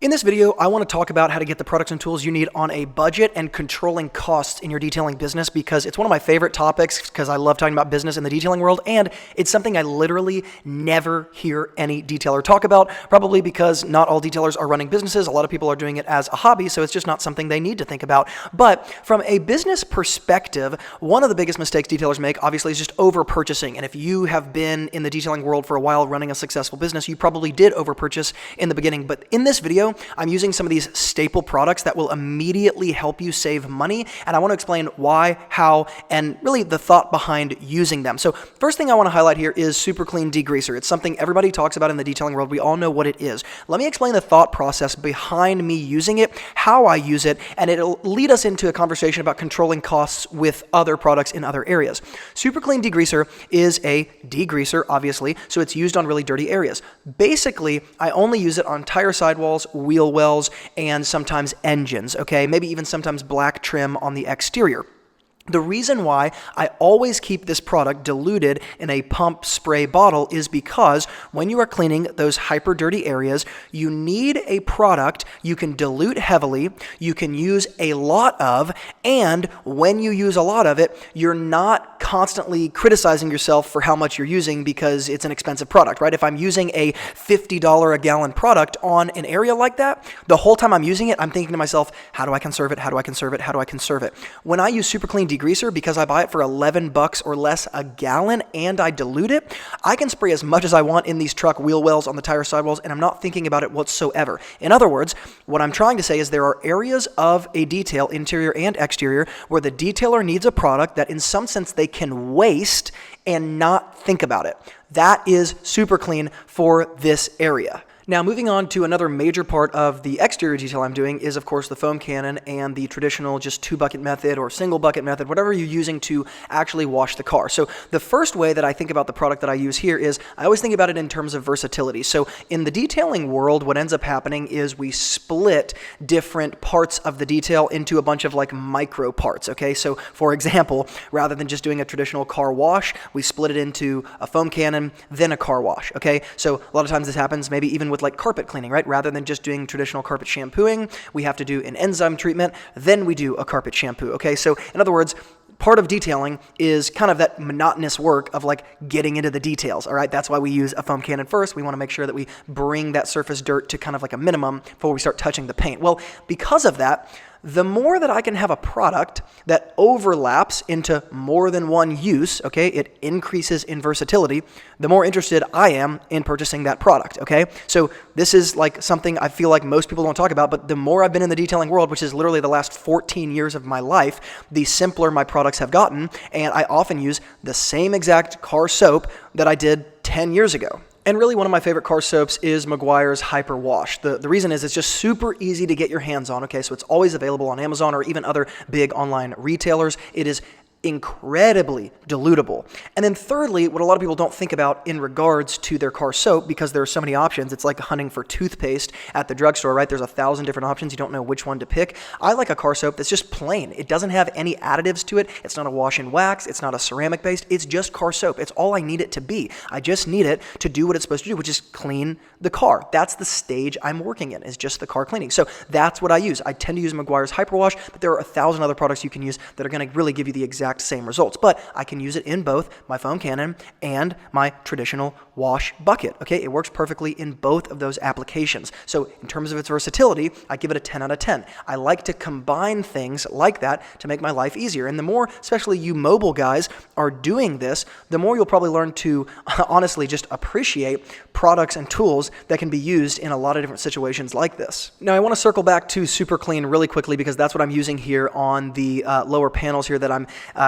In this video, I want to talk about how to get the products and tools you need on a budget and controlling costs in your detailing business, because it's one of my favorite topics because I love talking about business in the detailing world, and it's something I literally never hear any detailer talk about, probably because not all detailers are running businesses. A lot of people are doing it as a hobby, so it's just not something they need to think about. But from a business perspective, one of the biggest mistakes detailers make, obviously, is just over-purchasing. And if you have been in the detailing world for a while running a successful business, you probably did over-purchase in the beginning. But in this video, I'm using some of these staple products that will immediately help you save money, and I want to explain why, how, and really the thought behind using them. So first thing I want to highlight here is Super Clean Degreaser. It's something everybody talks about in the detailing world. We all know what it is. Let me explain the thought process behind me using it, how I use it, and it'll lead us into a conversation about controlling costs with other products in other areas. Super Clean Degreaser is a degreaser, obviously, so it's used on really dirty areas. Basically, I only use it on tire sidewalls, wheel wells, and sometimes engines, okay? Maybe even sometimes black trim on the exterior. The reason why I always keep this product diluted in a pump spray bottle is because when you are cleaning those hyper dirty areas, you need a product you can dilute heavily, you can use a lot of, and when you use a lot of it, you're not constantly criticizing yourself for how much you're using because it's an expensive product, right? If I'm using a $50 a gallon product on an area like that, the whole time I'm using it, I'm thinking to myself, how do I conserve it? How do I conserve it? How do I conserve it? When I use Super Clean Degreaser, because I buy it for $11 or less a gallon and I dilute it, I can spray as much as I want in these truck wheel wells on the tire sidewalls, and I'm not thinking about it whatsoever. In other words, what I'm trying to say is there are areas of a detail, interior and exterior, where the detailer needs a product that in some sense they can waste and not think about it. That is Super Clean for this area. Now, moving on to another major part of the exterior detail I'm doing is, of course, the foam cannon and the traditional just 2-bucket method or single bucket method, whatever you're using to actually wash the car. So the first way that I think about the product that I use here is I always think about it in terms of versatility. So in the detailing world, what ends up happening is we split different parts of the detail into a bunch of like micro parts, okay? So for example, rather than just doing a traditional car wash, we split it into a foam cannon, then a car wash, okay? So a lot of times this happens maybe even with like carpet cleaning, right? Rather than just doing traditional carpet shampooing, we have to do an enzyme treatment, then we do a carpet shampoo, okay? So in other words, part of detailing is kind of that monotonous work of like getting into the details, all right? That's why we use a foam cannon first. We want to make sure that we bring that surface dirt to kind of like a minimum before we start touching the paint. Well, because of that, the more that I can have a product that overlaps into more than one use, okay, it increases in versatility, the more interested I am in purchasing that product, okay? So this is like something I feel like most people don't talk about, but the more I've been in the detailing world, which is literally the last 14 years of my life, the simpler my products have gotten, and I often use the same exact car soap that I did 10 years ago. And really one of my favorite car soaps is Meguiar's Hyper Wash. The reason is it's just super easy to get your hands on, okay? So it's always available on Amazon or even other big online retailers. It is incredibly dilutable. And then thirdly, what a lot of people don't think about in regards to their car soap, because there are so many options, it's like hunting for toothpaste at the drugstore, right? There's 1,000 different options. You don't know which one to pick. I like a car soap that's just plain. It doesn't have any additives to it. It's not a wash and wax. It's not a ceramic based. It's just car soap. It's all I need it to be. I just need it to do what it's supposed to do, which is clean the car. That's the stage I'm working in, is just the car cleaning. So that's what I use. I tend to use Meguiar's Hyper Wash, but there are 1,000 other products you can use that are going to really give you the exact same results. But I can use it in both my foam cannon and my traditional wash bucket, okay? It works perfectly in both of those applications. So in terms of its versatility, I give it a 10 out of 10. I like to combine things like that to make my life easier. And the more, especially you mobile guys, are doing this, the more you'll probably learn to honestly just appreciate products and tools that can be used in a lot of different situations like this. Now, I want to circle back to Super Clean really quickly because that's what I'm using here on the lower panels here that I'm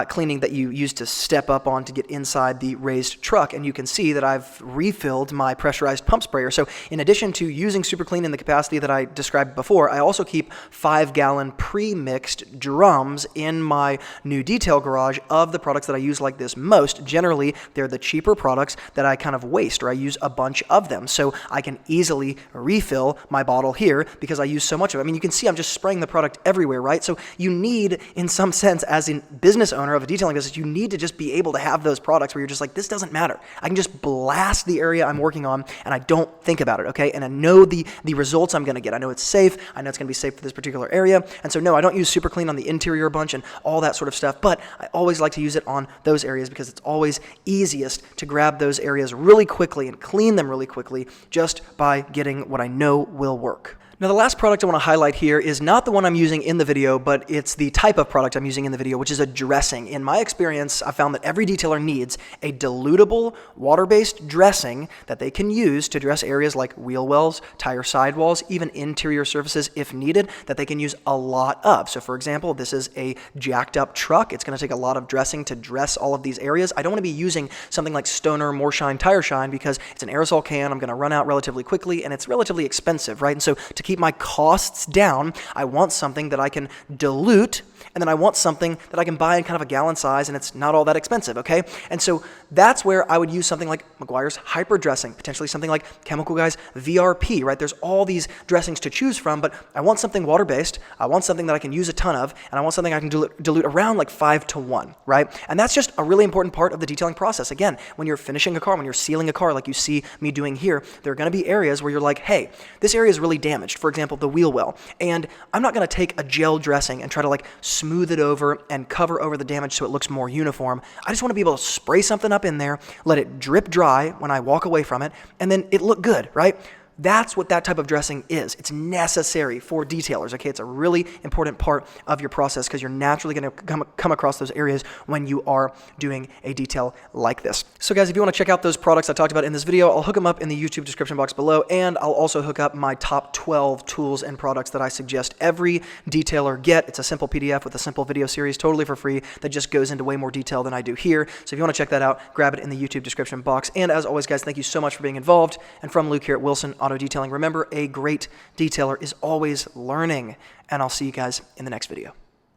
cleaning that you use to step up on to get inside the raised truck. And you can see that I've refilled my pressurized pump sprayer. So in addition to using Super Clean in the capacity that I described before, I also keep 5-gallon pre-mixed drums in my new detail garage of the products that I use like this most. Generally, they're the cheaper products that I kind of waste, or I use a bunch of them. So I can easily refill my bottle here because I use so much of it. I mean, you can see I'm just spraying the product everywhere, right? So you need, in some sense, as a business owner, owner of a detailing business, you need to just be able to have those products where you're just like, this doesn't matter. I can just blast the area I'm working on and I don't think about it, okay? And I know the results I'm gonna get. I know it's safe. I know it's gonna be safe for this particular area. And so no, I don't use Super Clean on the interior a bunch and all that sort of stuff, but I always like to use it on those areas because it's always easiest to grab those areas really quickly and clean them really quickly just by getting what I know will work. Now, the last product I want to highlight here is not the one I'm using in the video, but it's the type of product I'm using in the video, which is a dressing. In my experience, I found that every detailer needs a dilutable, water-based dressing that they can use to dress areas like wheel wells, tire sidewalls, even interior surfaces if needed, that they can use a lot of. So, for example, this is a jacked up truck. It's going to take a lot of dressing to dress all of these areas. I don't want to be using something like Stoner More Shine Tire Shine because it's an aerosol can. I'm going to run out relatively quickly, and it's relatively expensive, right? And so to keep my costs down, I want something that I can dilute, and then I want something that I can buy in kind of a gallon size and it's not all that expensive, okay? And so that's where I would use something like Meguiar's Hyper Dressing, potentially something like Chemical Guy's VRP, right? There's all these dressings to choose from, but I want something water-based, I want something that I can use a ton of, and I want something I can dilute around like 5-to-1, right? And that's just a really important part of the detailing process. Again, when you're finishing a car, when you're sealing a car like you see me doing here, there are gonna be areas where you're like, hey, this area is really damaged, for example, the wheel well, and I'm not gonna take a gel dressing and try to like smooth it over and cover over the damage so it looks more uniform. I just want to be able to spray something up in there, let it drip dry when I walk away from it, and then it look good, right? That's what that type of dressing is. It's necessary for detailers, okay? It's a really important part of your process because you're naturally going to come across those areas when you are doing a detail like this. So guys, if you want to check out those products I talked about in this video, I'll hook them up in the YouTube description box below, and I'll also hook up my top 12 tools and products that I suggest every detailer get. It's a simple PDF with a simple video series, totally for free, that just goes into way more detail than I do here. So if you want to check that out, grab it in the YouTube description box. And as always, guys, thank you so much for being involved. And from Luke here at Wilson Auto Detailing, remember, a great detailer is always learning, and I'll see you guys in the next video.